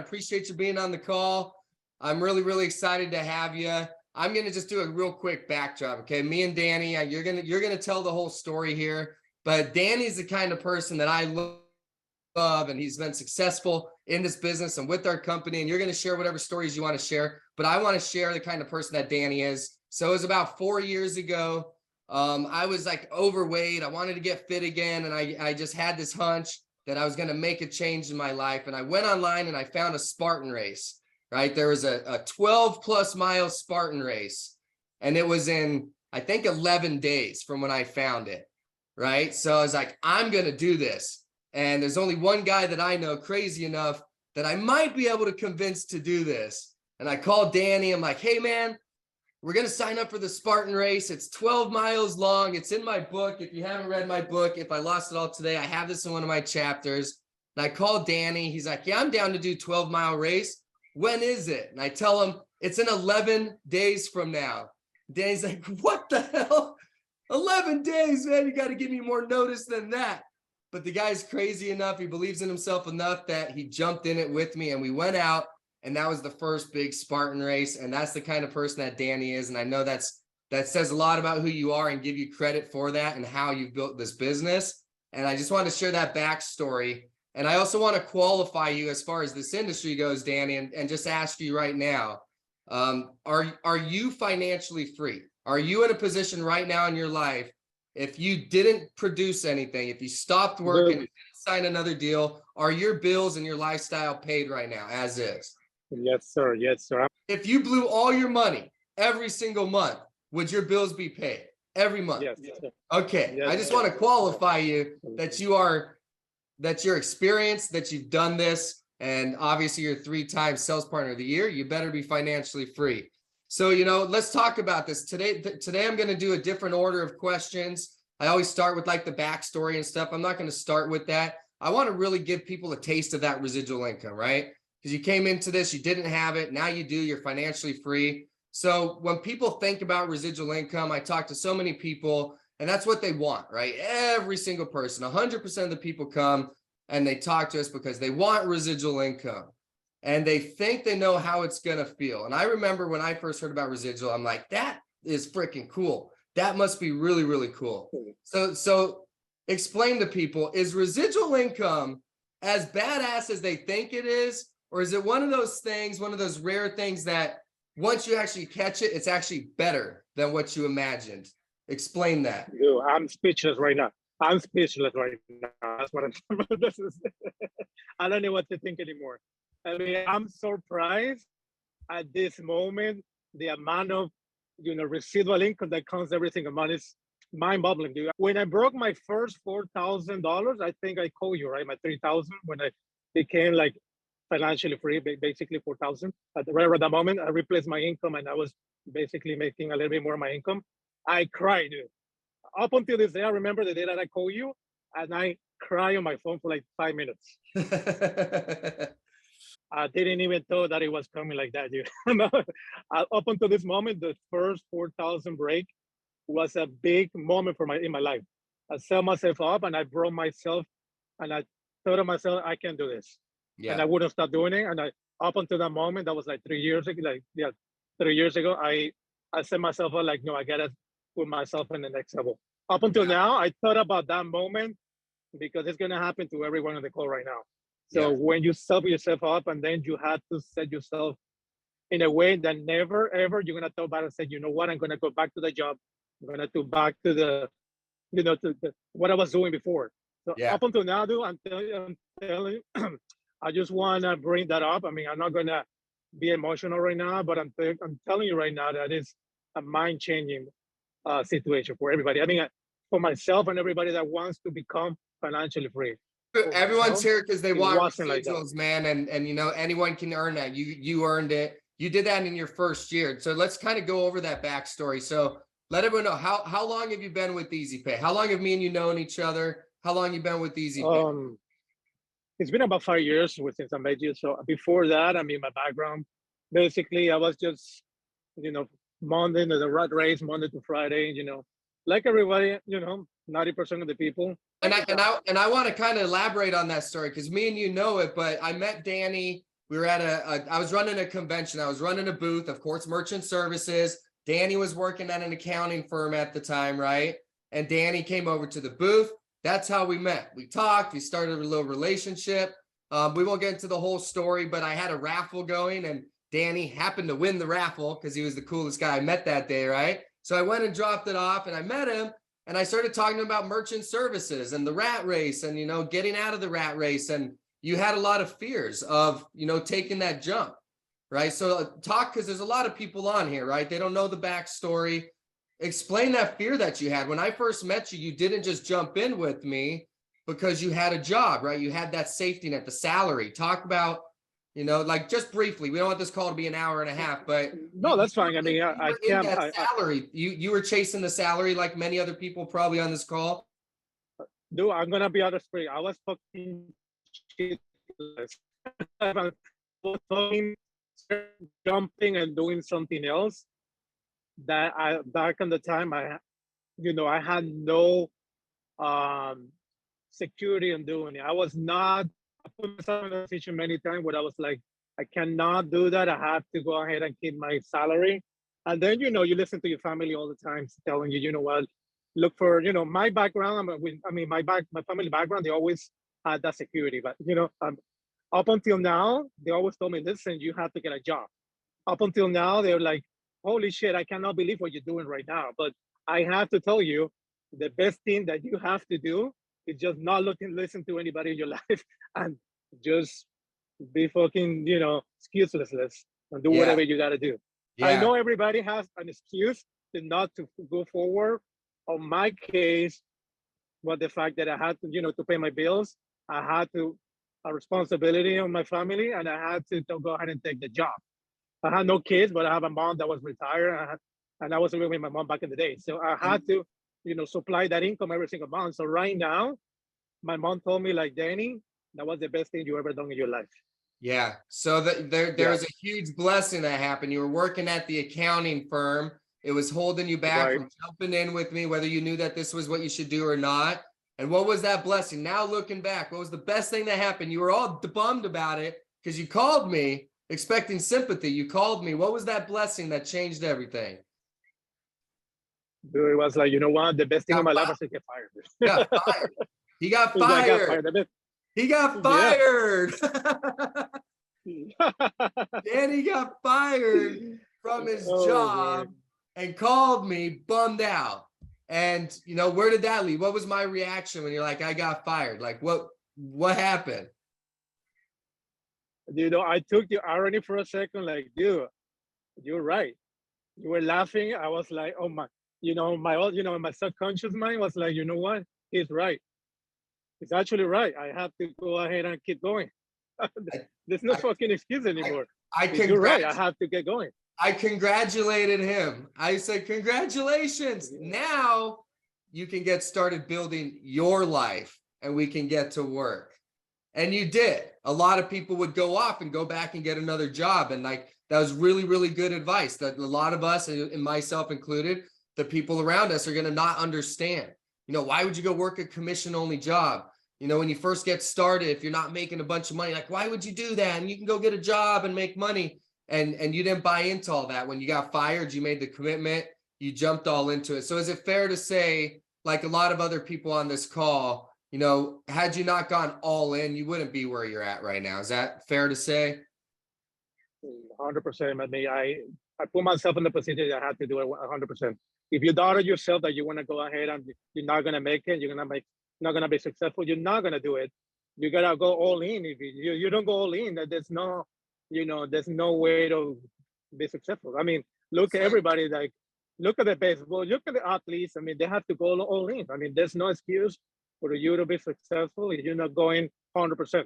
appreciate you being on the call. I'm really excited to have you. I'm going to just do a real quick backdrop. Okay. Me and Danny, you're going to tell the whole story here, but Danny's the kind of person that I love, and he's been successful in this business and with our company. And you're going to share whatever stories you want to share, but I want to share the kind of person that Danny is. So it was about 4 years ago. I was like overweight. I wanted to get fit again. And I just had this hunch that I was going to make a change in my life. And I went online and I found a Spartan race, right? There was a 12 plus mile Spartan race, and it was in, I think, 11 days from when I found it, right? So I was like, I'm going to do this. And there's only one guy that I know crazy enough that I might be able to convince to do this. And I called Danny. I'm like, hey man, we're going to sign up for the Spartan race. It's 12 miles long. It's in my book. If you haven't read my book, If I Lost It All Today, I have this in one of my chapters. And I called Danny. He's like, yeah, I'm down to do 12-mile race. When is it? And I tell him it's in 11 days from now. Danny's like, what the hell? 11 days, man. You got to give me more notice than that. But the guy's crazy enough. He believes in himself enough that he jumped in it with me, and we went out. And that was the first big Spartan race. And that's the kind of person that Danny is. And I know that says a lot about who you are, and give you credit for that and how you've built this business. And I just want to share that backstory. And I also want to qualify you as far as this industry goes, Danny, and just ask you right now, are you financially free? Are you in a position right now in your life, if you didn't produce anything, if you stopped working, and didn't sign another deal, are your bills and your lifestyle paid right now as is? Yes, sir. Yes, sir. If you blew all your money every single month, would your bills be paid every month? Yes. Okay. Yes, I just want to qualify you that you're experienced, that you've done this, and obviously you're 3-time sales partner of the year. You better be financially free. So, let's talk about this today. Today, I'm going to do a different order of questions. I always start with like the backstory and stuff. I'm not going to start with that. I want to really give people a taste of that residual income, right? Because you came into this, you didn't have it. Now you do, you're financially free. So when people think about residual income, I talk to so many people, and that's what they want, right? Every single person, 100% of the people come and they talk to us because they want residual income, and they think they know how it's going to feel. And I remember when I first heard about residual, I'm like, that is freaking cool. That must be really cool. So explain to people, is residual income as badass as they think it is? Or is it one of those things, one of those rare things that once you actually catch it, it's actually better than what you imagined? Explain that. Dude, I'm speechless right now. That's what I'm I don't know what to think anymore. I mean, I'm surprised at this moment, the amount of, residual income that comes every single month is mind-boggling, dude. When I broke my first $4,000, I think I called you, right? My 3,000, when I became like financially free, basically 4,000. Right at that moment, I replaced my income, and I was basically making a little bit more of my income. I cried, dude. Up until this day, I remember the day that I called you, and I cried on my phone for like 5 minutes. I didn't even know that it was coming like that, dude. Up until this moment, the first 4,000 break was a big moment in my life. I set myself up, and I brought myself, and I thought to myself, I can do this. Yeah. And I wouldn't stop doing it. And up until that moment, that was like 3 years ago. 3 years ago, I set myself up like, no, I gotta put myself in the next level. Up until now, I thought about that moment because it's gonna happen to everyone on the call right now. So when you set yourself up, and then you have to set yourself in a way that never ever you're gonna talk about and say, you know what, I'm gonna go back to the job. I'm gonna go back to the, to what I was doing before. So up until now, dude, I'm telling you, I just want to bring that up. I mean, I'm not going to be emotional right now, but I'm telling you right now that it's a mind-changing situation for everybody. I mean, for myself and everybody that wants to become financially free. Everyone's here because they want residuals, man. And anyone can earn that. You earned it. You did that in your first year. So let's kind of go over that backstory. So let everyone know, how long have you been with Easy Pay? How long have me and you known each other? How long have you been with Easy Pay? It's been about 5 years since I met you. So before that, I mean, my background, basically, I was just, Monday to the rat race, Monday to Friday, like everybody, 90% of the people. And I want to kind of elaborate on that story, because me and you know it, but I met Danny We were at I was running a convention. I was running a booth, of course, merchant services. Danny was working at an accounting firm at the time, right? And Danny came over to the booth. That's how we met. We talked, we started a little relationship. We won't get into the whole story, but I had a raffle going and Danny happened to win the raffle because he was the coolest guy I met that day, right? So I went and dropped it off and I met him and I started talking to him about merchant services and the rat race and, getting out of the rat race. And you had a lot of fears of, taking that jump, right? So talk, because there's a lot of people on here, right? They don't know the backstory. Explain that fear that you had. When I first met you, you didn't just jump in with me because you had a job, right? You had that safety net, the salary. Talk about, like just briefly, we don't want this call to be an hour and a half, but no, that's fine. I mean, I in can't. that salary, you were chasing the salary like many other people probably on this call. Dude, I'm gonna be honest with you. I was fucking shit. I was talking, jumping and doing something else that back in the time I had no security in doing it. I put myself in a position many times where I was like, I cannot do that. I have to go ahead and keep my salary. And then, you listen to your family all the time telling you, what, look for, my background. My family background, they always had that security. But, up until now, they always told me, listen, you have to get a job. Up until now, they're like, holy shit, I cannot believe what you're doing right now. But I have to tell you, the best thing that you have to do is just not listen to anybody in your life and just be fucking, excuseless and do whatever you got to do. Yeah. I know everybody has an excuse to not to go forward. On my case, was the fact that I had to, to pay my bills. I had a responsibility on my family, and I had to go ahead and take the job. I had no kids, but I have a mom that was retired, and I was living with my mom back in the day. So I had to, supply that income every single month. So right now, my mom told me, like, Danny, that was the best thing you ever done in your life. Yeah. So there's a huge blessing that happened. You were working at the accounting firm. It was holding you back from jumping in with me, whether you knew that this was what you should do or not. And what was that blessing? Now looking back, what was the best thing that happened? You were all bummed about it because you called me expecting sympathy. You called me. What was that blessing that changed everything? Dude, it was like, you know what? The best thing in my life was to get fired. Got fired. He got fired. He got fired. Danny got fired from his job and called me bummed out. And where did that lead? What was my reaction when you're like, I got fired? Like, what happened? I took the irony for a second, like, dude, you're right. You were laughing. I was like, oh my, my subconscious mind was like, you know what? He's right. He's actually right. I have to go ahead and keep going. There's no fucking excuse anymore. You're right. I have to get going. I congratulated him. I said, congratulations. Now you can get started building your life and we can get to work. And you did. A lot of people would go off and go back and get another job. And like, that was really, really good advice that a lot of us, and myself included, the people around us are going to not understand. Why would you go work a commission only job? When you first get started, if you're not making a bunch of money, like, why would you do that? And you can go get a job and make money. And you didn't buy into all that. When you got fired, you made the commitment, you jumped all into it. So is it fair to say, like a lot of other people on this call, had you not gone all in, you wouldn't be where you're at right now? Is that fair to say? 100%. I mean, I put myself in the position that I had to do it 100%. If you doubted yourself that you want to go ahead and you're not going to make it, you're not going to be successful, you're not going to do it. You got to go all in. If you don't go all in, there's no way to be successful. I mean, look at everybody, like, look at the baseball, look at the athletes. I mean, they have to go all in. I mean, there's no excuse for you to be successful if you're not going 100%.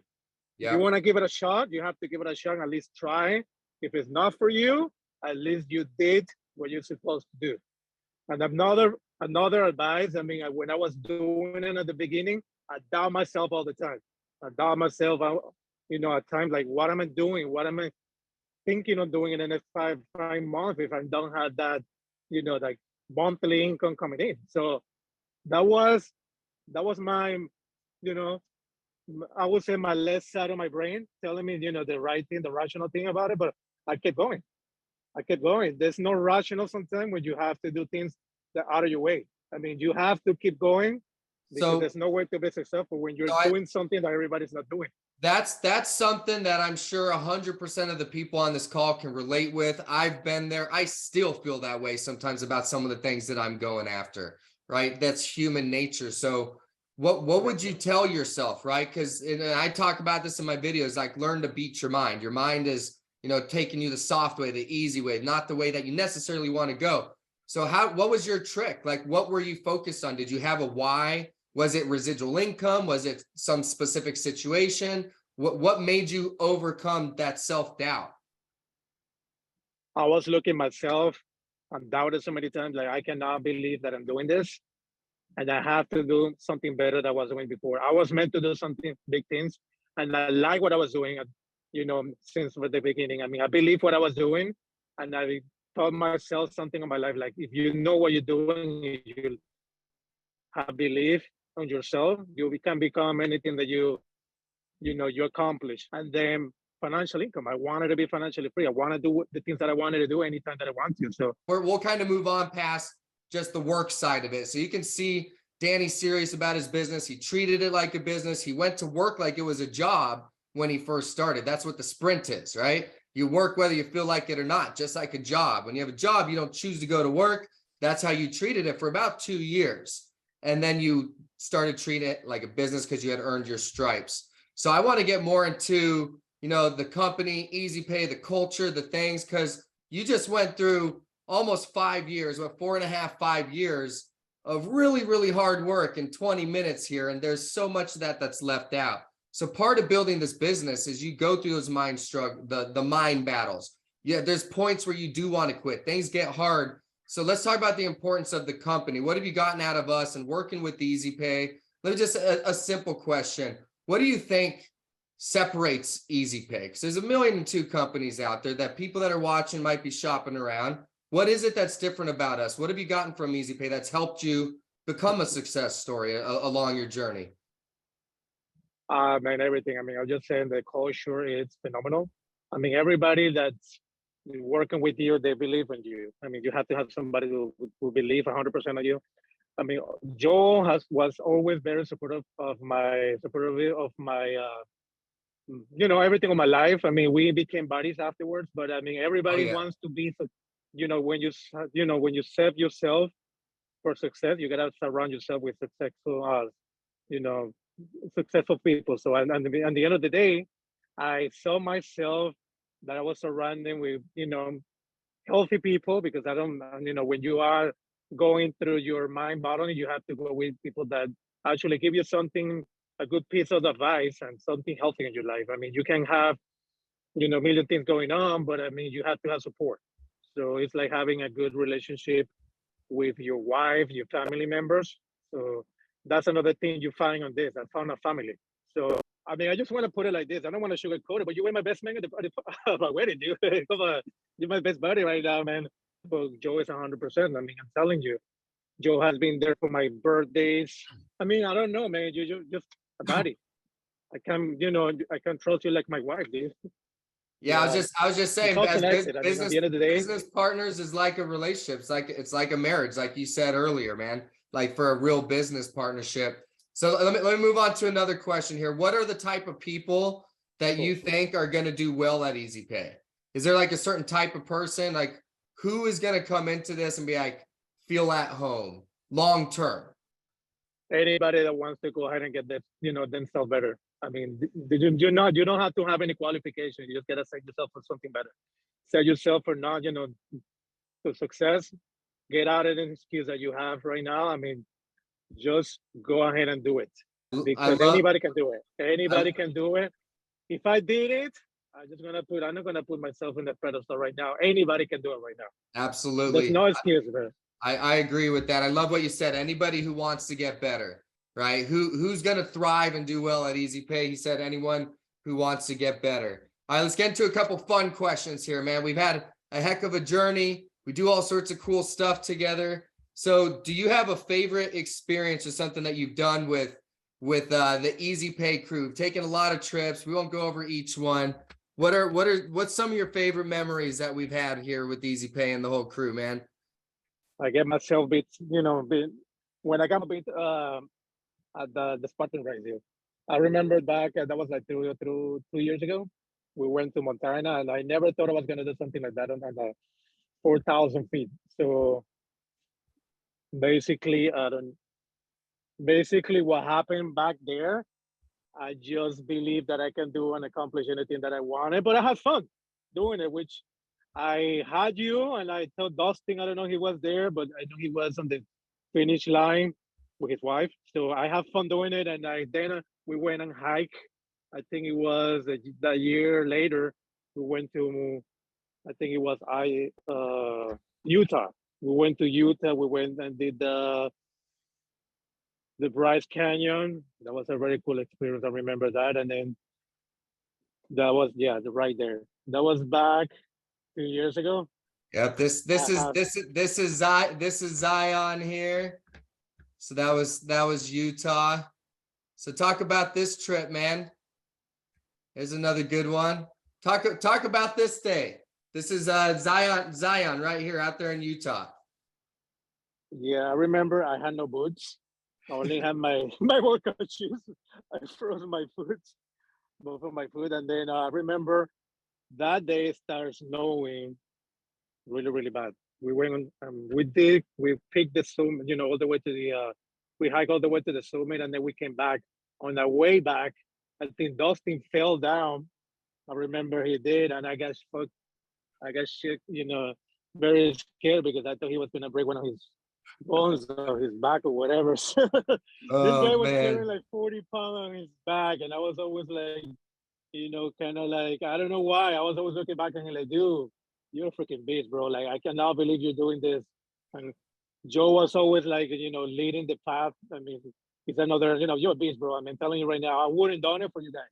Yeah. If you want to give it a shot, you have to give it a shot, at least try. If it's not for you, at least you did what you're supposed to do. And another advice, I mean, when I was doing it at the beginning, I doubt myself all the time. I doubt myself, at times, like, what am I doing? What am I thinking of doing in the next five months if I don't have that, like, monthly income coming in? So that was my, I would say my left side of my brain telling me, the right thing, the rational thing about it, but I kept going. I kept going. There's no rational sometimes when you have to do things that are out of your way. I mean, you have to keep going because So, there's no way to be successful when you're so I, doing something that everybody's not doing. that's something that I'm sure 100% of the people on this call can relate with. I've been there. I still feel that way sometimes about some of the things that I'm going after, right? That's human nature. So what would you tell yourself, right? Because I talk about this in my videos, like learn to beat your mind. Your mind is, taking you the soft way, the easy way, not the way that you necessarily want to go. So what was your trick? Like, what were you focused on? Did you have a why? Was it residual income? Was it some specific situation? What made you overcome that self-doubt? I was looking myself and doubted so many times, like I cannot believe that I'm doing this. And I have to do something better than I was doing before. I was meant to do something big things, and I like what I was doing. Since the beginning. I mean, I believe what I was doing, and I told myself something in my life like, if you know what you're doing, you have belief on yourself, you can become anything that you accomplish. And then financial income. I wanted to be financially free. I want to do the things that I wanted to do anytime that I want to. So We'll kind of move on past just the work side of it. So you can see Danny's serious about his business. He treated it like a business. He went to work like it was a job when he first started. That's what the sprint is, right? You work whether you feel like it or not, just like a job. When you have a job, you don't choose to go to work. That's how you treated it for about 2 years. And then you started treating it like a business because you had earned your stripes. So I want to get more into, the company, Easy Pay, the culture, the things, because you just went through almost 5 years, 4.5, 5 years of really, really hard work in 20 minutes here. And there's so much of that that's left out. So part of building this business is you go through those mind the mind battles. Yeah, there's points where you do want to quit. Things get hard. So let's talk about the importance of the company. What have you gotten out of us and working with Easy Pay? Let me just a simple question. What do you think separates Easy Pay? Because there's 1,000,002 companies out there that people that are watching might be shopping around. What is it that's different about us? What have you gotten from Easy Pay that's helped you become a success story along your journey? man, everything. I mean, I'll just say the culture is phenomenal. I mean, everybody that's working with you, they believe in you. I mean, you have to have somebody who believe 100% of you. I mean, Joe was always very supportive of my everything of my life. I mean, we became buddies afterwards, but I mean, Oh everybody yeah. wants to be, when you set yourself for success, you gotta surround yourself with you know, successful people. So, at the end of the day, I saw myself that I was surrounding with, healthy people because I don't, when you are going through your mind bottling, you have to go with people that actually give you a good piece of advice and something healthy in your life. I mean, you can have, a million things going on, but I mean, you have to have support. So it's like having a good relationship with your wife, your family members. So that's another thing you find on this. I found a family. So I mean, I just want to put it like this. I don't want to sugarcoat it, but you were my best man at my wedding, dude. Come on, you're my best buddy right now, man. But Joe is 100%. I mean, I'm telling you, Joe has been there for my birthdays. I mean, I don't know, man. You're just a buddy. I can trust you like my wife, dude. Yeah, Yeah, I was just it's saying, all as connected. I mean, at the end of the day, business partners is like a relationship. It's like a marriage, like you said earlier, man. Like for a real business partnership. So let me move on to another question here. What are the type of people that you think are going to do well at Easy Pay? Is there like a certain type of person? Like who is going to come into this and be like, feel at home long term? anybody that wants to go ahead and get that, themselves better. I mean, you don't have to have any qualification. You just gotta set yourself for something better. Set yourself for not, to success. Get out of the excuse that you have right now. I mean, just go ahead and do it I because love, anybody can do it. I, Anybody can do it. If I did it, I'm not gonna put myself in the pedestal right now. Anybody can do it right now. There's absolutely. no excuse, man. I agree with that. I love what you said. Anybody who wants to get better, right? Who's going to thrive and do well at Easy Pay? He said anyone who wants to get better. All right, let's get into a couple fun questions here, man. We've had a heck of a journey. We do all sorts of cool stuff together. So do you have a favorite experience or something that you've done with with the Easy Pay crew, taking a lot of trips. We won't go over each one. What's some of your favorite memories that we've had here with Easy Pay and the whole crew, man? I get myself beat, when I got beat at the Spartan race here. I remember back, that was like 2 years ago. We went to Montana, and I never thought I was going to do something like that on the 4,000 feet. So basically, basically what happened back there, I just believe that I can do and accomplish anything that I wanted, but I had fun doing it, which I had you, and I told Dustin, I don't know, he was there, but I know he was on the finish line with his wife. So I have fun doing it. And then we went and hike. I think it was that year later, we went to, I think it was Utah. We went to Utah. We went and did the Bryce Canyon. That was a very cool experience. I remember that. And then that was, yeah, right there. That was back 2 years ago. Yep, this is Zion here. So that was Utah. So talk about this trip, man. Here's another good one. Talk about this day. This is Zion right here out there in Utah. Yeah, I remember I had no boots. I only had my workout shoes. I froze my foot, both of my foot, and then I remember that day it started snowing really, really bad. We went we picked the summit, all the way to we hiked all the way to the summit, and then we came back. On our way back, I think Dustin fell down. I remember he did, and I got shit, very scared because I thought he was gonna break one of his bones or his back or whatever. So this guy was carrying like 40 pounds on his back, and I was always like, kind of like, I don't know why. I was always looking back at him like, dude, you're a freaking beast, bro. Like, I cannot believe you're doing this. And Joe was always like, leading the path. I mean, he's another, you're a beast, bro. I mean, telling you right now, I wouldn't done it for you guys.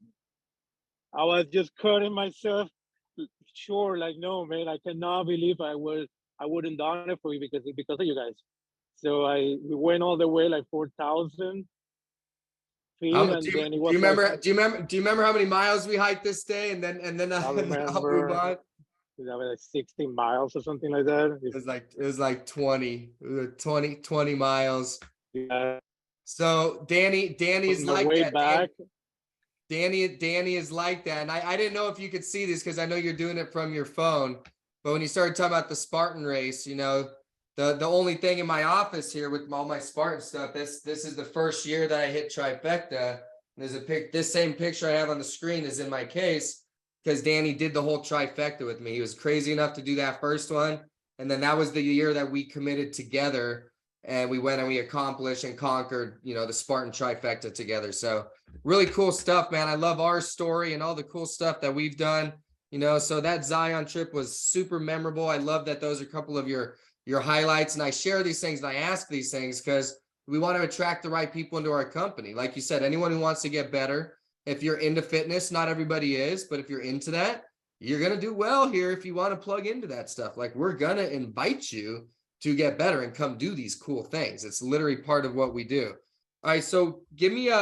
I was just cutting myself short, like, no, man, I cannot believe I wouldn't done it for you because of you guys. So we went all the way like 4,000 feet, and then it was. Do you remember how many miles we hiked this day, and then I remember. That was like 60 miles or something like that. It was like 20 miles. Yeah. So Danny's like that. Back. Danny is like that. And I didn't know if you could see this because I know you're doing it from your phone. But when you started talking about the Spartan race, the only thing in my office here with all my Spartan stuff, this is the first year that I hit trifecta. There's this same picture I have on the screen is in my case because Danny did the whole trifecta with me. He was crazy enough to do that first one. And then that was the year that we committed together and we went and we accomplished and conquered, the Spartan trifecta together. So really cool stuff, man. I love our story and all the cool stuff that we've done, so that Zion trip was super memorable. I love that those are a couple of your highlights. And I share these things and I ask these things because we want to attract the right people into our company. Like you said, anyone who wants to get better, if you're into fitness, not everybody is, but if you're into that, you're going to do well here if you want to plug into that stuff. Like we're going to invite you to get better and come do these cool things. It's literally part of what we do. All right. So give me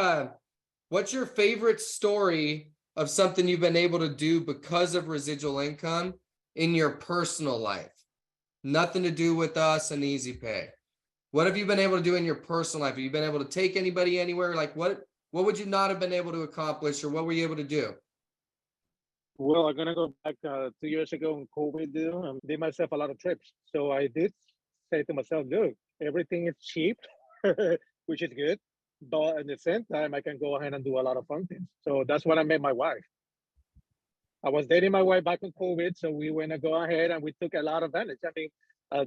what's your favorite story of something you've been able to do because of residual income in your personal life? Nothing to do with us and Easy Pay. What have you been able to do in your personal life? Have you been able to take anybody anywhere? Like what would you not have been able to accomplish or what were you able to do? Well, I'm going to go back 2 years ago in COVID, and did myself a lot of trips. So I did say to myself, look, everything is cheap, which is good. But at the same time, I can go ahead and do a lot of fun things. So that's when I met my wife. I was dating my wife back in COVID. So we went to go ahead and we took a lot of advantage. I mean,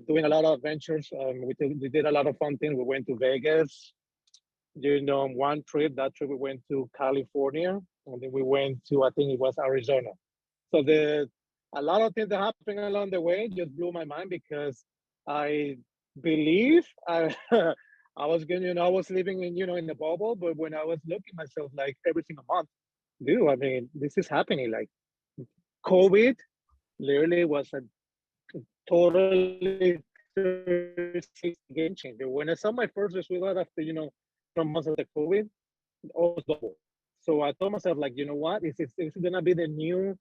doing a lot of adventures. We did a lot of fun things. We went to Vegas. One trip, that trip we went to California, and then we went to, I think it was Arizona. So a lot of things that happened along the way just blew my mind because I believe I was going, I was living in the bubble, but when I was looking myself like every single month, dude, I mean, this is happening. Like COVID literally was a totally game changer. When I saw my first result after, from months of the COVID, almost double. So I told myself, like, you know what? Is it gonna be the new,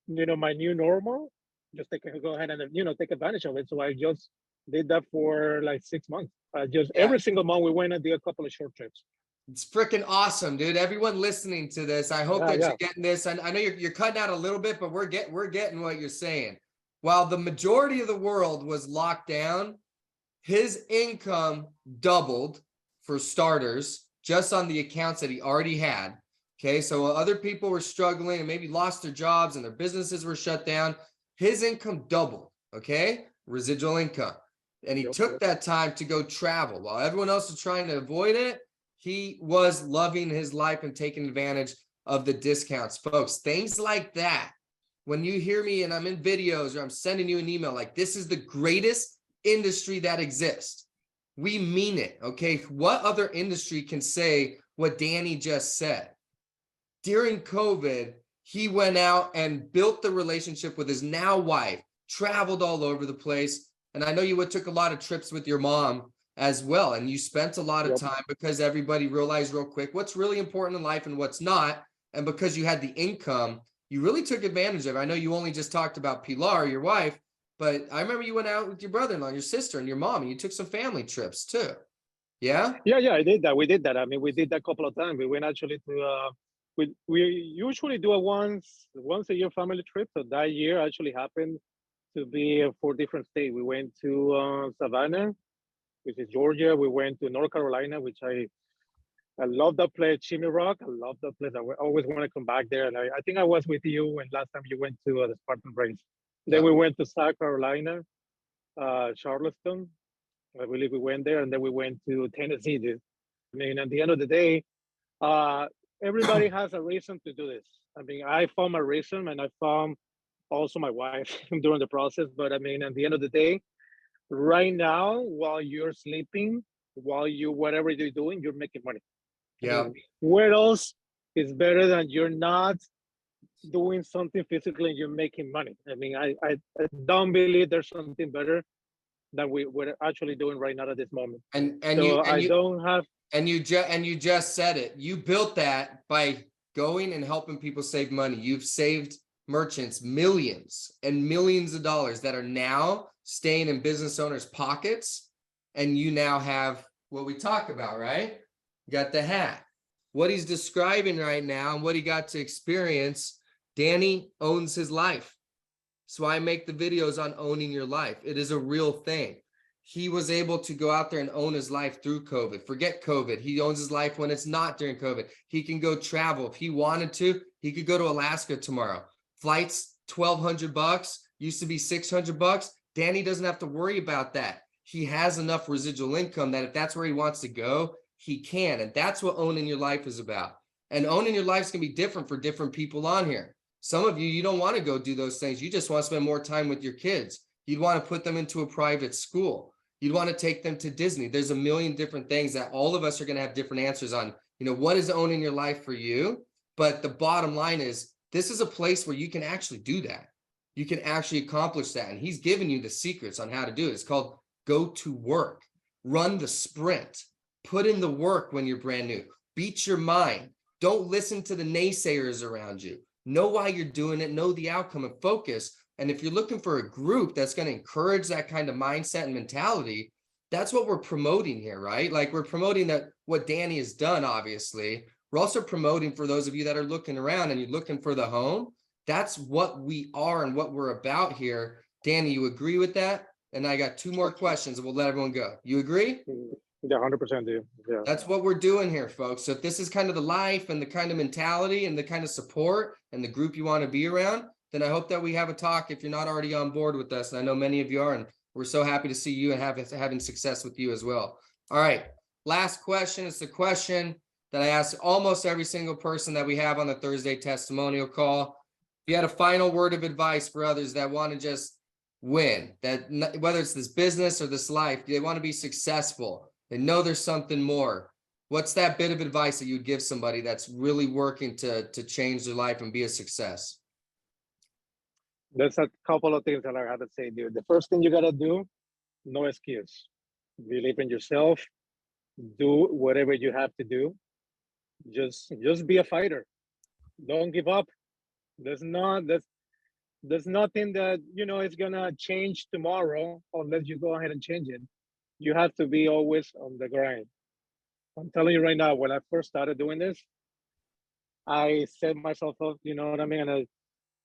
my new normal? Just go ahead and take advantage of it. So I just did that for like 6 months. Just Yeah. every single month we went and did a couple of short trips. It's freaking awesome, dude. Everyone listening to this, I hope Yeah, that yeah. you're getting this. I know you're cutting out a little bit, but we're getting what you're saying. While the majority of the world was locked down, his income doubled for starters, just on the accounts that he already had. Okay, so while other people were struggling and maybe lost their jobs and their businesses were shut down, his income doubled. Okay, residual income. And he Yep, took yep. that time to go travel. While everyone else was trying to avoid it, he was loving his life and taking advantage of the discounts. Folks, things like that, when you hear me and I'm in videos or I'm sending you an email like this is the greatest industry that exists, we mean it. Okay, what other industry can say what Danny just said? During COVID, he went out and built the relationship with his now wife, traveled all over the place. And I know you took a lot of trips with your mom as well. And you spent a lot of Yep. time because everybody realized real quick what's really important in life and what's not. And because you had the income, you really took advantage of it. I know you only just talked about Pilar, your wife, but I remember you went out with your brother-in-law, your sister, and your mom, and you took some family trips too. Yeah? Yeah, yeah, I did that. We did that. I mean, we did that a couple of times. We went actually to we usually do a once a year family trip. So that year actually happened to be 4 different states. We went to Savannah, which is Georgia. We went to North Carolina, which I love that place, Chimney Rock. I love that place. I always want to come back there. And I think I was with you when last time you went to the Spartan race. Then Yeah. we went to South Carolina, Charleston. I believe we went there, and then we went to Tennessee. I mean, at the end of the day, uh, everybody has a reason to do this. I mean, I found my reason, and I found also my wife during the process. But I mean, at the end of the day, right now, while you're sleeping, while you whatever you're doing, you're making money. I Yeah. mean, where else is better than you're not doing something physically and you're making money? I mean, I don't believe there's something better than we're actually doing right now at this moment. And you So and I you don't have. and you just said it. You built that by going and helping people save money. You've saved merchants millions and millions of dollars that are now staying in business owners' pockets. And you now have what we talk about, right? You got the hat. What he's describing right now and what he got to experience, Danny owns his life. So I make the videos on owning your life. It is a real thing. He was able to go out there and own his life through COVID. Forget COVID. He owns his life when it's not during COVID. He can go travel. If he wanted to, he could go to Alaska tomorrow. Flights, $1,200, used to be $600. Danny doesn't have to worry about that. He has enough residual income that if that's where he wants to go, he can. And that's what owning your life is about. And owning your life is going to be different for different people on here. Some of you, you don't want to go do those things. You just want to spend more time with your kids. You'd want to put them into a private school. You'd want to take them to Disney. There's a million different things that all of us are going to have different answers on. What is owning your life for you? But the bottom line is, this is a place where you can actually do that. You can actually accomplish that. And he's given you the secrets on how to do it. It's called go to work, run the sprint, put in the work when you're brand new, beat your mind. Don't listen to the naysayers around you. Know why you're doing it, know the outcome and focus. And if you're looking for a group that's going to encourage that kind of mindset and mentality, that's what we're promoting here, right? Like we're promoting that what Danny has done, obviously. We're also promoting for those of you that are looking around and you're looking for the home. That's what we are and what we're about here. Danny, you agree with that? And I got 2 more questions and we'll let everyone go. You agree? Yeah, 100% do. Yeah. That's what we're doing here, folks. So if this is kind of the life and the kind of mentality and the kind of support and the group you want to be around, then I hope that we have a talk if you're not already on board with us. And I know many of you are, and we're so happy to see you and having success with you as well. All right. Last question. It's the question that I ask almost every single person that we have on the Thursday testimonial call. If you had a final word of advice for others that want to just win, that whether it's this business or this life, they want to be successful. They know there's something more. What's that bit of advice that you'd give somebody that's really working to change their life and be a success? There's a couple of things that I have to say, dude. The first thing you gotta do, no excuse. Believe in yourself. Do whatever you have to do. Just be a fighter. Don't give up. There's nothing that is gonna change tomorrow unless you go ahead and change it. You have to be always on the grind. I'm telling you right now, when I first started doing this, I set myself up, you know what I mean? And I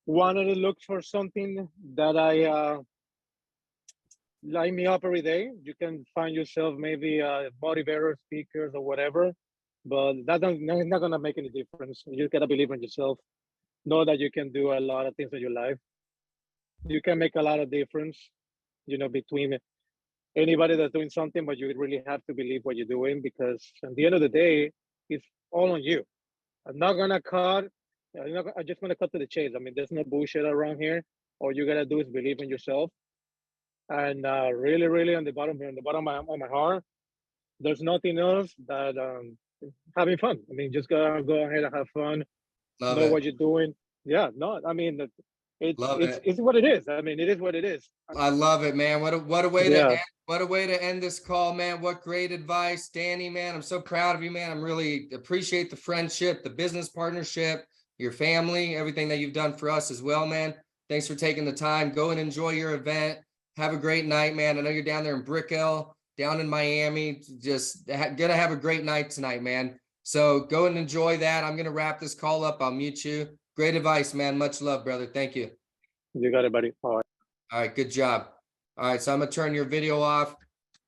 wanted to look for something that I light me up every day. You can find yourself maybe motivators, speakers, or whatever, but it's not gonna make any difference. You gotta believe in yourself. Know that you can do a lot of things in your life. You can make a lot of difference, between anybody that's doing something, but you really have to believe what you're doing, because at the end of the day, it's all on you. I'm not gonna cut. I'm just gonna cut to the chase. I mean, there's no bullshit around here. All you gotta do is believe in yourself, and really, really, on the bottom of my heart, there's nothing else that having fun. I mean, just go ahead and have fun. Love Know it. what you're doing. Yeah, no, I mean, it's Love it's it. it's what it is. I mean, it is what it is. I love it, man. What a way to Yeah, end, what a way to end this call, man. What great advice, Danny, man. I'm so proud of you, man. I'm really appreciate the friendship, the business partnership, your family, everything that you've done for us as well, man. Thanks for taking the time. Go and enjoy your event. Have a great night, man. I know you're down there in Brickell, down in Miami. Just gonna have a great night tonight, man. So go and enjoy that. I'm gonna wrap this call up. I'll mute you. Great advice, man. Much love, brother. Thank you. you got it, buddy. All right. All right, good job. All right, so I'm gonna turn your video off.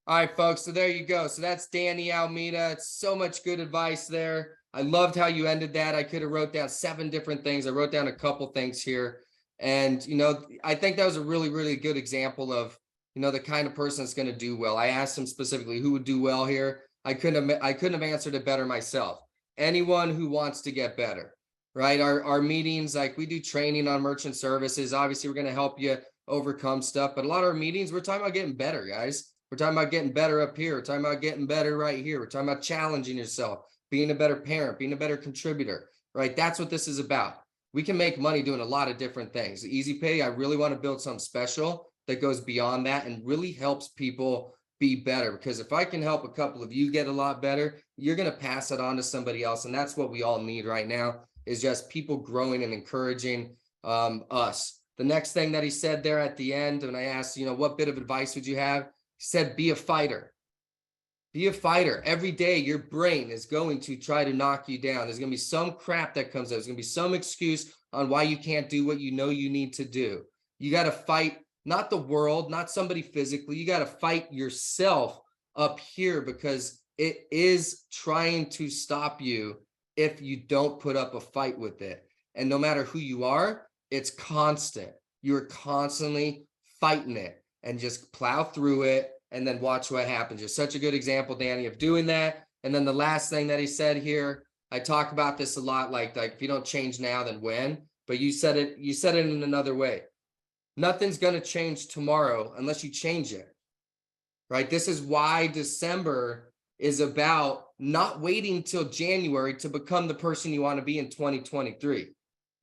All right, folks, so there you go. So that's Danny Almeida. It's so much good advice there. I loved how you ended that. I could have wrote down 7 different things. I wrote down a couple things here. And, I think that was a really, really good example of, the kind of person that's going to do well. I asked him specifically who would do well here. I couldn't have answered it better myself. Anyone who wants to get better, right? Our meetings, like we do training on merchant services. Obviously, we're going to help you overcome stuff, but a lot of our meetings, we're talking about getting better, guys. We're talking about getting better up here. We're talking about getting better right here. We're talking about challenging yourself, being a better parent, being a better contributor, right? That's what this is about. We can make money doing a lot of different things. Easy Pay, I really want to build something special that goes beyond that and really helps people be better. Because if I can help a couple of you get a lot better, you're going to pass it on to somebody else. And that's what we all need right now, is just people growing and encouraging us. The next thing that he said there at the end, when I asked, what bit of advice would you have? He said, be a fighter. Be a fighter. Every day, your brain is going to try to knock you down. There's going to be some crap that comes out. There's going to be some excuse on why you can't do what you know you need to do. You got to fight, not the world, not somebody physically. You got to fight yourself up here, because it is trying to stop you if you don't put up a fight with it. And no matter who you are, it's constant. You're constantly fighting it, and just plow through it and then watch what happens. You're such a good example, Danny, of doing that. And then the last thing that he said here, I talk about this a lot, like if you don't change now, then when? But you said it in another way. Nothing's going to change tomorrow unless you change it, right? This is why December is about not waiting till January to become the person you want to be in 2023.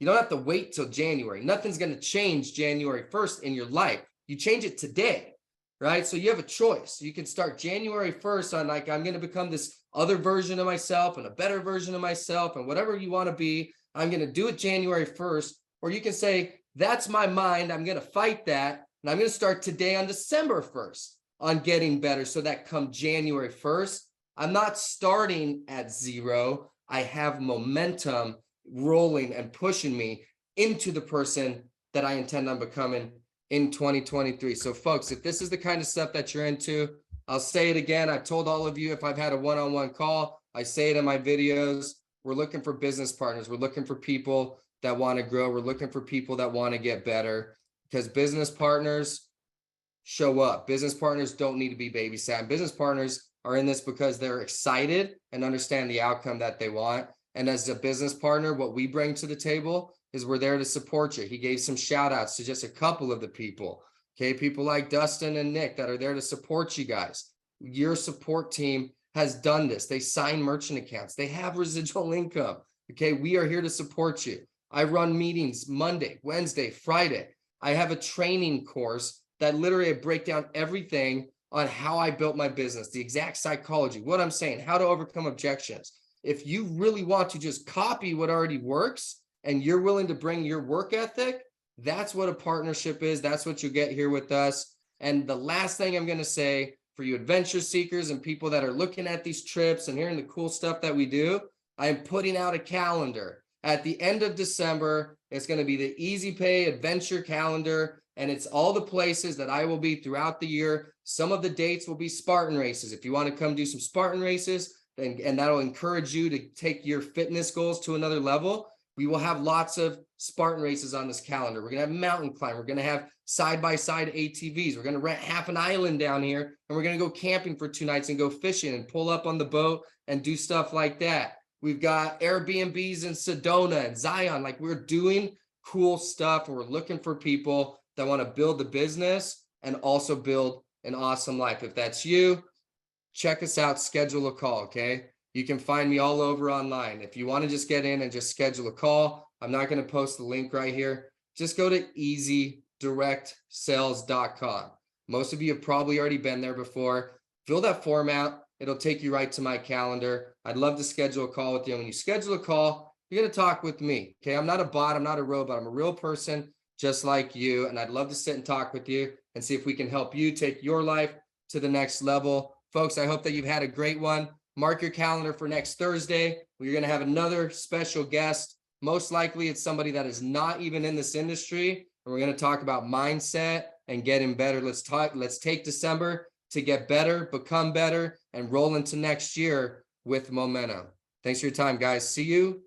You don't have to wait till January. Nothing's going to change January 1st in your life. You change it today, right? So you have a choice. You can start January 1st on I'm going to become this other version of myself and a better version of myself and whatever you want to be. I'm going to do it January 1st. Or you can say, that's my mind. I'm going to fight that. And I'm going to start today on December 1st on getting better, so that come January 1st, I'm not starting at 0. I have momentum rolling and pushing me into the person that I intend on becoming in 2023. So folks, if this is the kind of stuff that you're into, I'll say it again. I've told all of you, if I've had a one-on-one call, I say it in my videos. We're looking for business partners. We're looking for people that want to grow. We're looking for people that want to get better, because business partners show up. Business partners don't need to be babysat. Business partners are in this because they're excited and understand the outcome that they want. And as a business partner, what we bring to the table is we're there to support you. He gave some shout outs to just a couple of the people. Okay, people like Dustin and Nick that are there to support you guys. Your support team has done this. They sign merchant accounts. They have residual income. Okay, we are here to support you. I run meetings Monday, Wednesday, Friday. I have a training course that literally I break down everything on how I built my business, the exact psychology, what I'm saying, how to overcome objections. if you really want to just copy what already works and you're willing to bring your work ethic, that's what a partnership is. That's what you get here with us. And the last thing I'm going to say for you adventure seekers and people that are looking at these trips and hearing the cool stuff that we do, I am putting out a calendar at the end of December. It's going to be the Easy Pay Adventure Calendar, and it's all the places that I will be throughout the year. Some of the dates will be Spartan races. If you want to come do some Spartan races, and that'll encourage you to take your fitness goals to another level, we will have lots of Spartan races on this calendar. We're going to have mountain climb. We're going to have side-by-side ATVs. We're going to rent half an island down here, and we're going to go camping for 2 nights and go fishing and pull up on the boat and do stuff like that. We've got Airbnbs in Sedona and Zion. Like, we're doing cool stuff, and we're looking for people that want to build the business and also build an awesome life. If that's you, check us out, schedule a call, okay? You can find me all over online. If you want to just get in and just schedule a call, I'm not going to post the link right here. Just go to easydirectsales.com. Most of you have probably already been there before. Fill that form out. It'll take you right to my calendar. I'd love to schedule a call with you. And when you schedule a call, you're going to talk with me, okay? I'm not a bot. I'm not a robot. I'm a real person just like you. And I'd love to sit and talk with you and see if we can help you take your life to the next level. Folks, I hope that you've had a great one. Mark your calendar for next Thursday. We're going to have another special guest. Most likely it's somebody that is not even in this industry. And we're going to talk about mindset and getting better. Let's take December to get better, become better, and roll into next year with momentum. Thanks for your time, guys. See you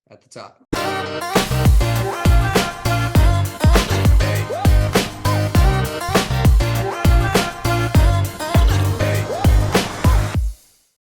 at the top.